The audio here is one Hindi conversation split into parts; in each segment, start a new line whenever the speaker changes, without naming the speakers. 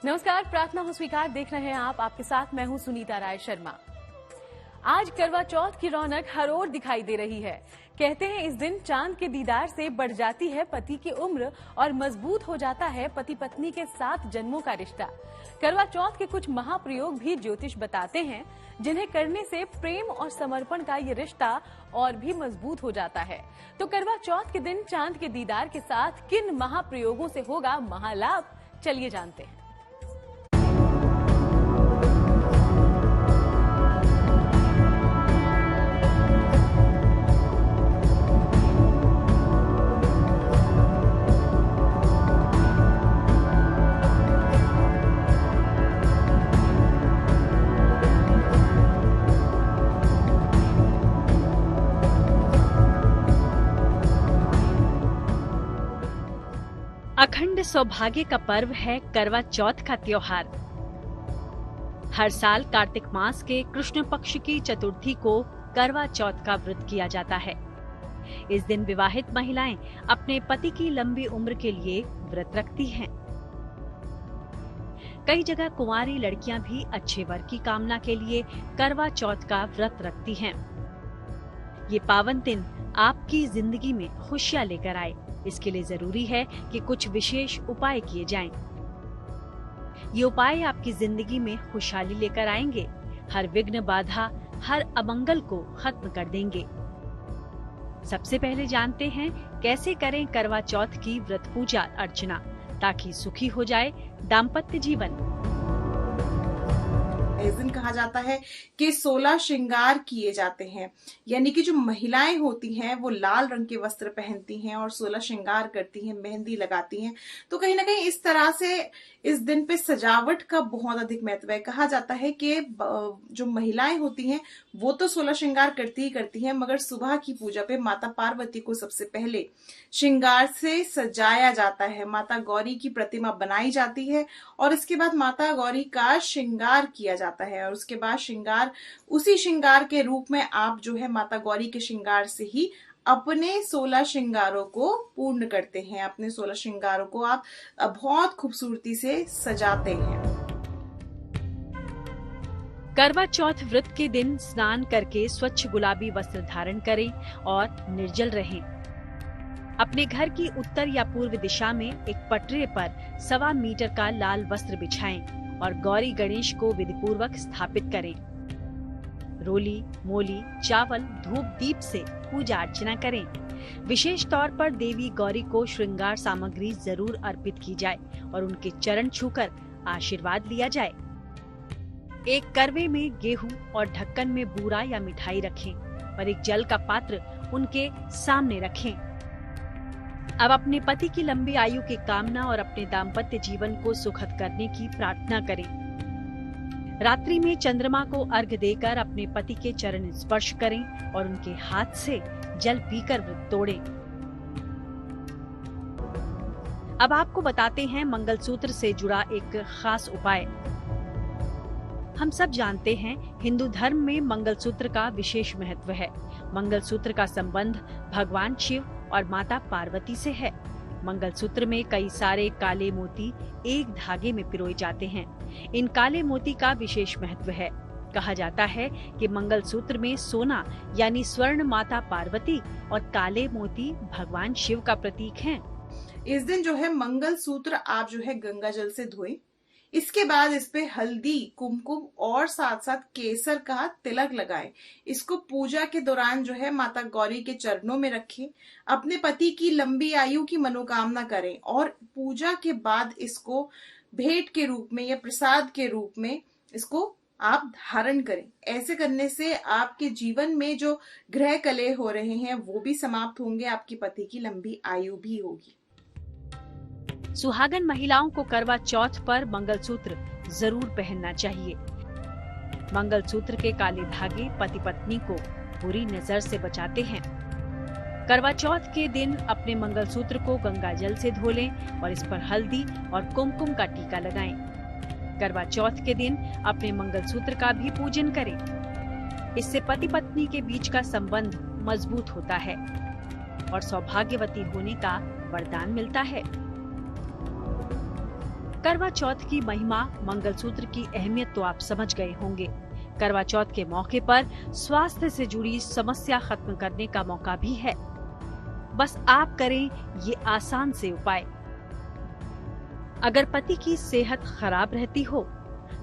नमस्कार, प्रार्थना हो स्वीकार देख रहे हैं आप। आपके साथ मैं हूं सुनीता राय शर्मा। आज करवा चौथ की रौनक हर ओर दिखाई दे रही है। कहते हैं इस दिन चांद के दीदार से बढ़ जाती है पति की उम्र और मजबूत हो जाता है पति पत्नी के 7 जन्मों का रिश्ता। करवा चौथ के कुछ महाप्रयोग भी ज्योतिष बताते हैं, जिन्हें करने से प्रेम और समर्पण का ये रिश्ता और भी मजबूत हो जाता है। तो करवा चौथ के दिन चांद के दीदार के साथ किन महाप्रयोगों से होगा महालाभ, चलिए जानते हैं।
अखंड सौभाग्य का पर्व है करवा चौथ का त्योहार। हर साल कार्तिक मास के कृष्ण पक्ष की चतुर्थी को करवा चौथ का व्रत किया जाता है। इस दिन विवाहित महिलाएं अपने पति की लंबी उम्र के लिए व्रत रखती हैं। कई जगह कुंवारी लड़कियां भी अच्छे वर की कामना के लिए करवा चौथ का व्रत रखती हैं। ये पावन दिन आपकी जिंदगी में खुशियां लेकर आए, इसके लिए जरूरी है कि कुछ विशेष उपाय किए जाएं। ये उपाय आपकी जिंदगी में खुशहाली लेकर आएंगे, हर विघ्न बाधा, हर अमंगल को खत्म कर देंगे। सबसे पहले जानते हैं कैसे करें करवा चौथ की व्रत पूजा अर्चना, ताकि सुखी हो जाए दाम्पत्य जीवन।
इस दिन कहा जाता है कि 16 श्रृंगार किए जाते हैं, यानी कि जो महिलाएं होती हैं वो लाल रंग के वस्त्र पहनती हैं और 16 श्रृंगार करती हैं, मेहंदी लगाती हैं। तो कहीं ना कहीं इस तरह से इस दिन पे सजावट का बहुत अधिक महत्व है। कहा जाता है कि जो महिलाएं होती हैं वो तो 16 श्रृंगार करती ही करती हैं, मगर सुबह की पूजा पे माता पार्वती को सबसे पहले श्रृंगार से सजाया जाता है। माता गौरी की प्रतिमा बनाई जाती है और इसके बाद माता गौरी का श्रृंगार किया जाता है और उसके बाद श्रृंगार, उसी श्रृंगार के रूप में आप जो है माता गौरी के श्रृंगार से ही अपने 16 श्रृंगारों को पूर्ण करते हैं। अपने 16 श्रृंगारों को आप बहुत खूबसूरती से सजाते हैं।
करवा चौथ व्रत के दिन स्नान करके स्वच्छ गुलाबी वस्त्र धारण करें और निर्जल रहें। अपने घर की उत्तर या पूर्व दिशा में एक पटरे पर 1.25 मीटर का लाल वस्त्र बिछाएं और गौरी गणेश को विधिपूर्वक स्थापित करें। रोली, मोली, चावल, धूप दीप से पूजा अर्चना करें। विशेष तौर पर देवी गौरी को श्रृंगार सामग्री जरूर अर्पित की जाए और उनके चरण छूकर आशीर्वाद लिया जाए। एक करवे में गेहूं और ढक्कन में बूरा या मिठाई रखें और एक जल का पात्र उनके सामने रखें। अब अपने पति की लंबी आयु की कामना और अपने दाम्पत्य जीवन को सुखद करने की प्रार्थना करें। रात्रि में चंद्रमा को अर्घ्य देकर अपने पति के चरण स्पर्श करें और उनके हाथ से जल पीकर व्रत तोड़ें। अब आपको बताते हैं मंगलसूत्र से जुड़ा एक खास उपाय। हम सब जानते हैं हिंदू धर्म में मंगलसूत्र का विशेष महत्व है। मंगलसूत्र का संबंध भगवान शिव और माता पार्वती से है। मंगलसूत्र में कई सारे काले मोती एक धागे में पिरोए जाते हैं। इन काले मोती का विशेष महत्व है। कहा जाता है कि मंगलसूत्र में सोना यानी स्वर्ण माता पार्वती और काले मोती भगवान शिव का प्रतीक हैं।
इस दिन जो है मंगलसूत्र आप जो है गंगा जल से धोएं। इसके बाद इस पे हल्दी, कुमकुम और साथ साथ केसर का तिलक लगाएं। इसको पूजा के दौरान जो है माता गौरी के चरणों में रखें। अपने पति की लंबी आयु की मनोकामना करें और पूजा के बाद इसको भेंट के रूप में या प्रसाद के रूप में इसको आप धारण करें। ऐसे करने से आपके जीवन में जो ग्रह कलह हो रहे हैं वो भी समाप्त होंगे, आपकी पति की लंबी आयु भी होगी।
सुहागन महिलाओं को करवा चौथ पर मंगलसूत्र जरूर पहनना चाहिए। मंगलसूत्र के काले धागे पति पत्नी को बुरी नजर से बचाते हैं। करवा चौथ के दिन अपने मंगलसूत्र को गंगा जल से धो लें और इस पर हल्दी और कुमकुम का टीका लगाएं। करवा चौथ के दिन अपने मंगलसूत्र का भी पूजन करें। इससे पति पत्नी के बीच का संबंध मजबूत होता है और सौभाग्यवती होने का वरदान मिलता है। करवा चौथ की महिमा, मंगलसूत्र की अहमियत तो आप समझ गए होंगे। करवा चौथ के मौके पर स्वास्थ्य से जुड़ी समस्या खत्म करने का मौका भी है। बस आप करें ये आसान से उपाय। अगर पति की सेहत खराब रहती हो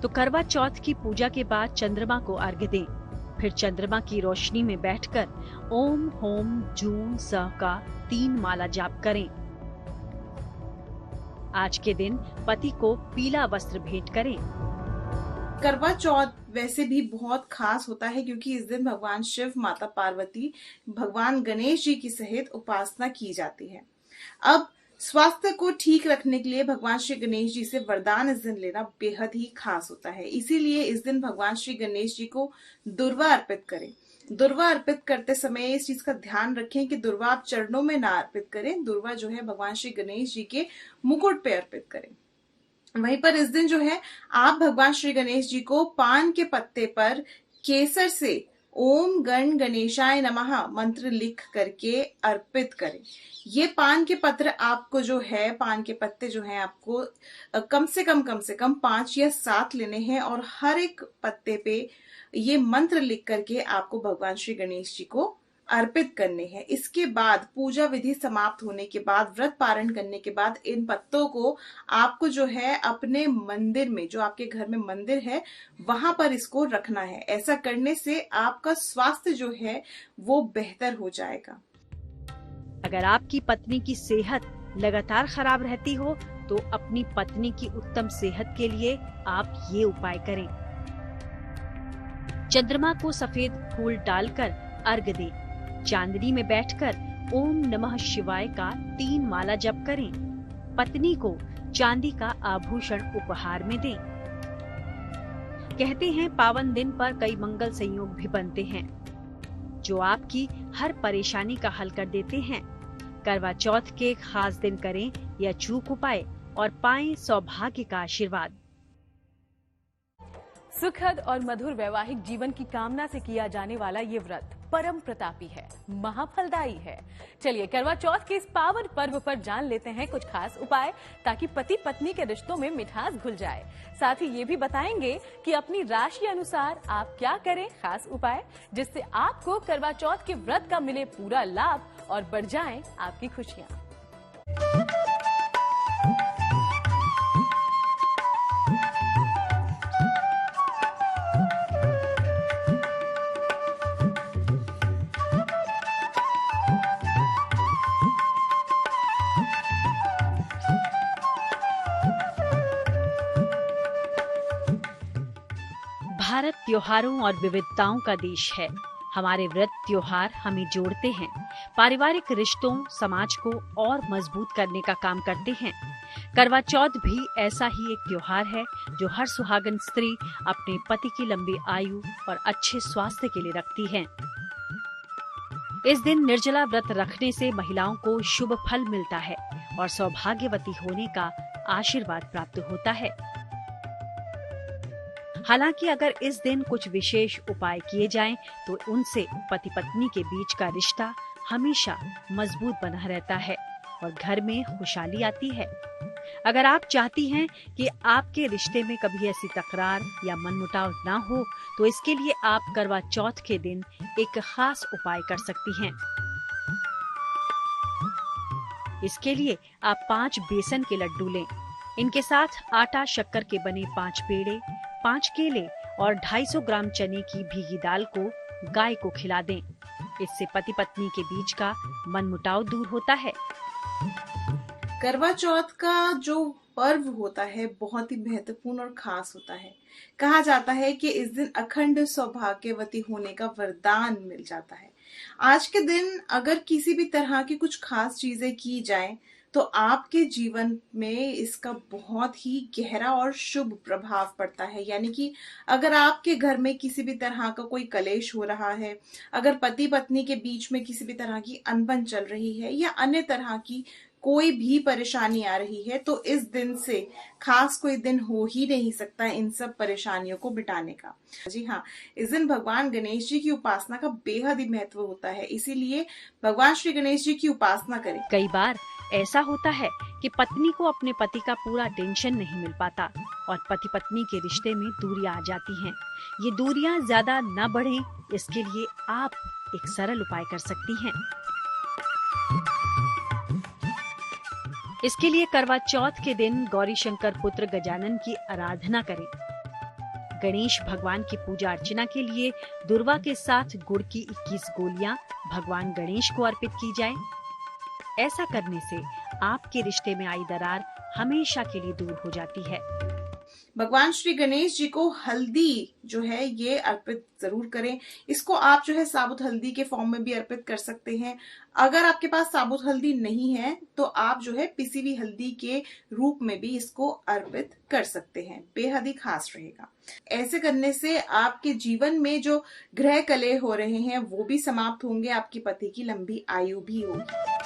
तो करवा चौथ की पूजा के बाद चंद्रमा को अर्घ्य दें। फिर चंद्रमा की रोशनी में बैठकर ओम होम जूं सह का 3 माला जाप करें। आज के दिन पति को पीला वस्त्र भेंट करें।
करवा चौथ वैसे भी बहुत खास होता है क्योंकि इस दिन भगवान शिव, माता पार्वती, भगवान गणेश जी की सहित उपासना की जाती है। अब स्वास्थ्य को ठीक रखने के लिए भगवान श्री गणेश जी से वरदान इस दिन लेना बेहद ही खास होता है। इसीलिए इस दिन भगवान श्री गणेश जी को दुर्वा अर्पित करें। दुर्वा अर्पित करते समय इस चीज का ध्यान रखें कि दुर्वा आप चरणों में ना अर्पित करें। दुर्वा जो है भगवान श्री गणेश जी के मुकुट पे अर्पित करें। वहीं पर इस दिन जो है आप भगवान श्री गणेश जी को पान के पत्ते पर केसर से ओम गण गणेशाय नमः मंत्र लिख करके अर्पित करें। ये पान के पत्र आपको जो है, पान के पत्ते जो हैं आपको कम से कम 5 या 7 लेने हैं और हर एक पत्ते पे ये मंत्र लिख करके आपको भगवान श्री गणेश जी को अर्पित करने हैं। इसके बाद पूजा विधि समाप्त होने के बाद, व्रत पारण करने के बाद इन पत्तों को आपको जो है अपने मंदिर में, जो आपके घर में मंदिर है, वहां पर इसको रखना है। ऐसा करने से आपका स्वास्थ्य जो है वो बेहतर हो जाएगा।
अगर आपकी पत्नी की सेहत लगातार खराब रहती हो तो अपनी पत्नी की उत्तम सेहत के लिए आप ये उपाय करें। चंद्रमा को सफेद फूल डालकर अर्घ्य दें। चांदनी में बैठकर ओम नमः शिवाय का 3 माला जप करें। पत्नी को चांदी का आभूषण उपहार में दें। कहते हैं पावन दिन पर कई मंगल संयोग भी बनते हैं जो आपकी हर परेशानी का हल कर देते हैं। करवा चौथ के खास दिन करें यह चूक उपाय और पाएं सौभाग्य का आशीर्वाद।
सुखद और मधुर वैवाहिक जीवन की कामना से किया जाने वाला ये व्रत परम प्रतापी है, महाफलदायी है। चलिए करवा चौथ के इस पावन पर्व पर जान लेते हैं कुछ खास उपाय ताकि पति पत्नी के रिश्तों में मिठास घुल जाए। साथ ही ये भी बताएंगे कि अपनी राशि अनुसार आप क्या करें खास उपाय जिससे आपको करवा चौथ के व्रत का मिले पूरा लाभ और बढ़ जाएं आपकी खुशियां।
भारत त्योहारों और विविधताओं का देश है। हमारे व्रत त्योहार हमें जोड़ते हैं, पारिवारिक रिश्तों, समाज को और मजबूत करने का काम करते हैं। करवा चौथ भी ऐसा ही एक त्योहार है जो हर सुहागन स्त्री अपने पति की लंबी आयु और अच्छे स्वास्थ्य के लिए रखती है। इस दिन निर्जला व्रत रखने से महिलाओं को शुभ फल मिलता है और सौभाग्यवती होने का आशीर्वाद प्राप्त होता है। हालांकि अगर इस दिन कुछ विशेष उपाय किए जाएं तो उनसे पति पत्नी के बीच का रिश्ता हमेशा मजबूत बना रहता है और घर में खुशहाली आती है। अगर आप चाहती हैं कि आपके रिश्ते में कभी ऐसी तकरार या मनमुटाव ना हो तो इसके लिए आप करवा चौथ के दिन एक खास उपाय कर सकती हैं। इसके लिए आप 5 बेसन के लड्डू लें। इनके साथ आटा शक्कर के बने 5 पेड़े, 5 केले और 250 ग्राम चने की भीगी दाल को गाय को खिला दें। इससे पति पत्नी के बीच का मनमुटाव दूर होता है।
करवा चौथ का जो पर्व होता है बहुत ही महत्वपूर्ण और खास होता है। कहा जाता है कि इस दिन अखंड सौभाग्यवती होने का वरदान मिल जाता है। आज के दिन अगर किसी भी तरह की कुछ खास चीजें की जाएं तो आपके जीवन में इसका बहुत ही गहरा और शुभ प्रभाव पड़ता है। यानी कि अगर आपके घर में किसी भी तरह का कोई कलेश हो रहा है, अगर पति पत्नी के बीच में किसी भी तरह की अनबन चल रही है या अन्य तरह की कोई भी परेशानी आ रही है तो इस दिन से खास कोई दिन हो ही नहीं सकता इन सब परेशानियों को मिटाने का। जी हाँ, इस दिन भगवान गणेश जी की उपासना का बेहद ही महत्व होता है, इसीलिए भगवान श्री गणेश जी की उपासना करें।
कई बार ऐसा होता है कि पत्नी को अपने पति का पूरा टेंशन नहीं मिल पाता और पति पत्नी के रिश्ते में दूरियां आ जाती हैं। ये दूरियां ज्यादा न बढ़े, इसके लिए आप एक सरल उपाय कर सकती हैं। इसके लिए करवा चौथ के दिन गौरी शंकर पुत्र गजानन की आराधना करें। गणेश भगवान की पूजा अर्चना के लिए दुर्वा के साथ गुड़ की 21 गोलियां भगवान गणेश को अर्पित की जाएं। ऐसा करने से आपके रिश्ते में आई दरार हमेशा के लिए दूर हो जाती है।
भगवान श्री गणेश जी को हल्दी जो है ये अर्पित जरूर करें। इसको आप जो है साबुत हल्दी के फॉर्म में भी अर्पित कर सकते हैं। अगर आपके पास साबुत हल्दी नहीं है तो आप जो है पिसी हुई हल्दी के रूप में भी इसको अर्पित कर सकते हैं, बेहद ही खास रहेगा। ऐसे करने से आपके जीवन में जो ग्रह कलह हो रहे हैं वो भी समाप्त होंगे, आपके पति की लंबी आयु भी होगी।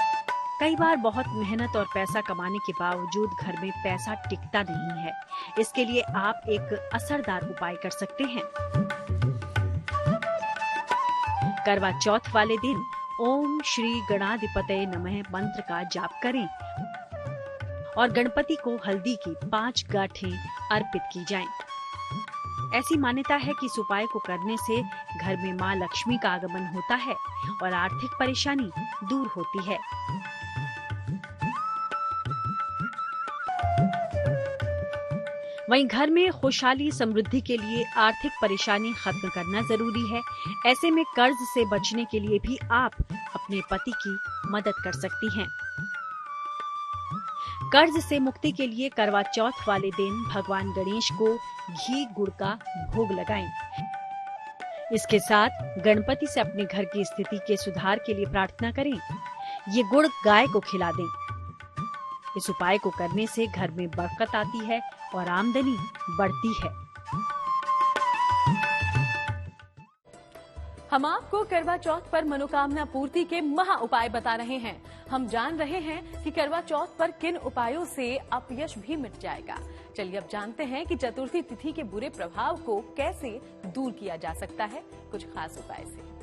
कई बार बहुत मेहनत और पैसा कमाने के बावजूद घर में पैसा टिकता नहीं है। इसके लिए आप एक असरदार उपाय कर सकते हैं। करवा चौथ वाले दिन ओम श्री गणाधिपतये नमः मंत्र का जाप करें और गणपति को हल्दी की 5 गांठें अर्पित की जाएं। ऐसी मान्यता है कि इस उपाय को करने से घर में मां लक्ष्मी का आगमन होता है और आर्थिक परेशानी दूर होती है। वहीं घर में खुशहाली समृद्धि के लिए आर्थिक परेशानी खत्म करना जरूरी है। ऐसे में कर्ज से बचने के लिए भी आप अपने पति की मदद कर सकती हैं। कर्ज से मुक्ति के लिए करवा चौथ वाले दिन भगवान गणेश को घी गुड़ का भोग लगाएं। इसके साथ गणपति से अपने घर की स्थिति के सुधार के लिए प्रार्थना करें। ये गुड़ गाय को खिला दें। इस उपाय को करने से घर में बरकत आती है और आमदनी बढ़ती है।
हम आपको करवा चौथ पर मनोकामना पूर्ति के महा उपाय बता रहे हैं। हम जान रहे हैं कि करवा चौथ पर किन उपायों से अपयश भी मिट जाएगा। चलिए अब जानते हैं कि चतुर्थी तिथि के बुरे प्रभाव को कैसे दूर किया जा सकता है कुछ खास उपाय से।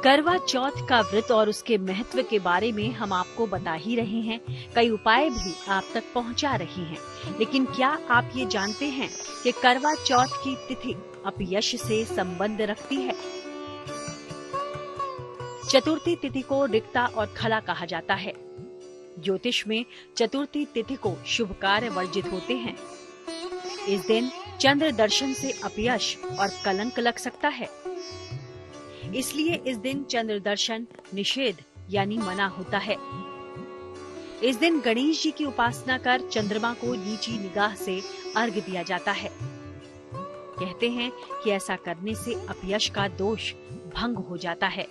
करवा चौथ का व्रत और उसके महत्व के बारे में हम आपको बता ही रहे हैं, कई उपाय भी आप तक पहुंचा रहे हैं। लेकिन क्या आप ये जानते हैं कि करवा चौथ की तिथि अपयश से संबंध रखती है? चतुर्थी तिथि को रिक्ता और खला कहा जाता है। ज्योतिष में चतुर्थी तिथि को शुभ कार्य वर्जित होते हैं। इस दिन चंद्र दर्शन से अपयश और कलंक लग सकता है, इसलिए इस दिन चंद्र दर्शन निषेध यानी मना होता है। इस दिन गणेश जी की उपासना कर चंद्रमा को नीची निगाह से अर्घ्य दिया जाता है। कहते हैं कि ऐसा करने से अपयश का दोष भंग हो जाता है।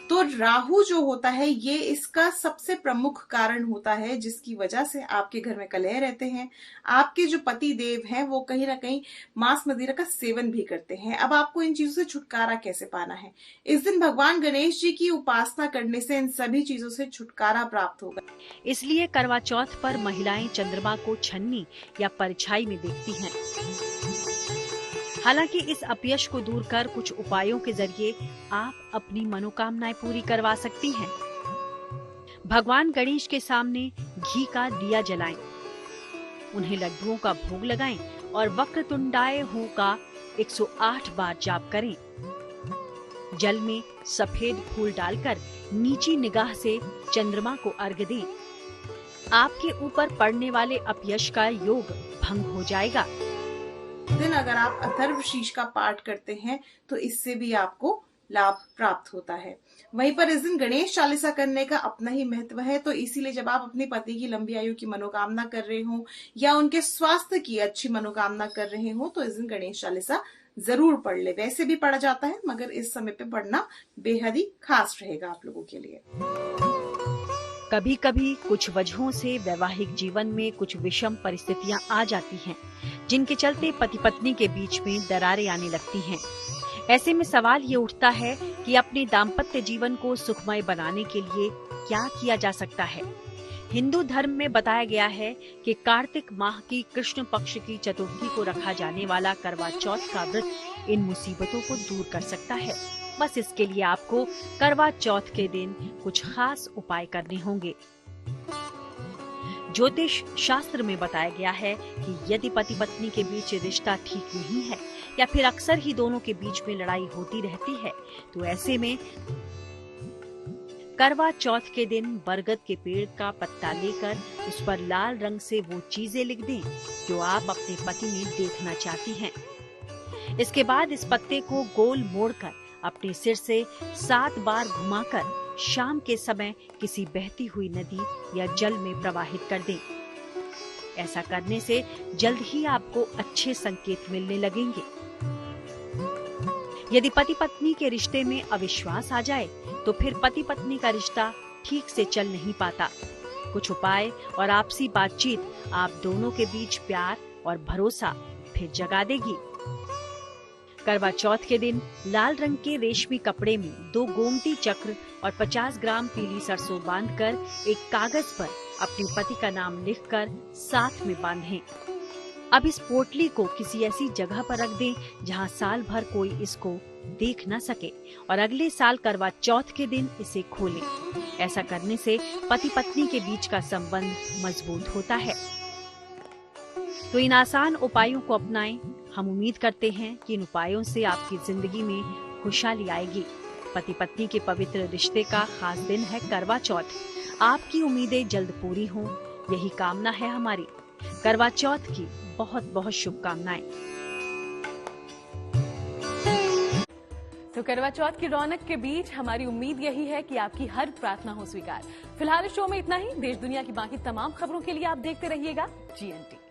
तो राहु जो होता है ये इसका सबसे प्रमुख कारण होता है, जिसकी वजह से आपके घर में कलह रहते हैं। आपके जो पति देव हैं वो कहीं ना कहीं मांस मदिरा का सेवन भी करते हैं। अब आपको इन चीजों से छुटकारा कैसे पाना है? इस दिन भगवान गणेश जी की उपासना करने से इन सभी चीजों से छुटकारा प्राप्त होगा।
इसलिए करवा चौथ पर महिलाएं चंद्रमा को छन्नी या परछाई में देखती हैं। हालांकि इस अपयश को दूर कर कुछ उपायों के जरिए आप अपनी मनोकामनाएं पूरी करवा सकती हैं। भगवान गणेश के सामने घी का दिया जलाएं, उन्हें लड्डुओं का भोग लगाएं और वक्रतुंडाय हूं का 108 बार जाप करें। जल में सफेद फूल डालकर नीची निगाह से चंद्रमा को अर्घ्य दें। आपके ऊपर पड़ने वाले अपयश का योग भंग हो जाएगा।
दिन अगर आप अथर्व शीर्ष का पाठ करते हैं तो इससे भी आपको लाभ प्राप्त होता है। वहीं पर इस दिन गणेश चालीसा करने का अपना ही महत्व है, तो इसीलिए जब आप अपने पति की लंबी आयु की मनोकामना कर रहे हो या उनके स्वास्थ्य की अच्छी मनोकामना कर रहे हो तो इस दिन गणेश चालीसा जरूर पढ़ ले। वैसे भी पढ़ा जाता है मगर इस समय पे पढ़ना बेहद ही खास रहेगा आप लोगों के लिए।
कभी कभी कुछ वजहों से वैवाहिक जीवन में कुछ विषम परिस्थितियां आ जाती हैं, जिनके चलते पति पत्नी के बीच में दरारें आने लगती हैं। ऐसे में सवाल ये उठता है कि अपने दाम्पत्य जीवन को सुखमय बनाने के लिए क्या किया जा सकता है। हिंदू धर्म में बताया गया है कि कार्तिक माह की कृष्ण पक्ष की चतुर्थी को रखा जाने वाला करवा चौथ का व्रत इन मुसीबतों को दूर कर सकता है। बस इसके लिए आपको करवा चौथ के दिन कुछ खास उपाय करने होंगे। ज्योतिष शास्त्र में बताया गया है कि यदि पति पत्नी के बीच रिश्ता ठीक नहीं है या फिर अक्सर ही दोनों के बीच में लड़ाई होती रहती है, तो ऐसे में करवा चौथ के दिन बरगद के पेड़ का पत्ता लेकर उस पर लाल रंग से वो चीजें लिख दें जो आप अपने पति में देखना चाहती हैं। इसके बाद इस पत्ते को गोल मोड़कर अपने सिर से 7 बार घुमाकर शाम के समय किसी बहती हुई नदी या जल में प्रवाहित कर दें। ऐसा करने से जल्द ही आपको अच्छे संकेत मिलने लगेंगे। यदि पति पत्नी के रिश्ते में अविश्वास आ जाए तो फिर पति पत्नी का रिश्ता ठीक से चल नहीं पाता। कुछ उपाय और आपसी बातचीत आप दोनों के बीच प्यार और भरोसा फिर जगा देगी। करवा चौथ के दिन लाल रंग के रेशमी कपड़े में 2 गोमती चक्र और 50 ग्राम पीली सरसों बांधकर एक कागज पर अपने पति का नाम लिखकर साथ में बांधें। अब इस पोटली को किसी ऐसी जगह पर रख दें जहां साल भर कोई इसको देख न सके और अगले साल करवा चौथ के दिन इसे खोलें। ऐसा करने से पति पत्नी के बीच का संबंध मजबूत होता है। तो इन आसान उपायों को अपनाएं। हम उम्मीद करते हैं कि इन उपायों से आपकी जिंदगी में खुशहाली आएगी। पति पत्नी के पवित्र रिश्ते का खास दिन है करवा चौथ। आपकी उम्मीदें जल्द पूरी हों, यही कामना है हमारी। करवा चौथ की बहुत बहुत शुभकामनाएं।
तो करवा चौथ की रौनक के बीच हमारी उम्मीद यही है कि आपकी हर प्रार्थना हो स्वीकार। फिलहाल इस शो में इतना ही। देश दुनिया की बाकी तमाम खबरों के लिए आप देखते रहिएगा GNT।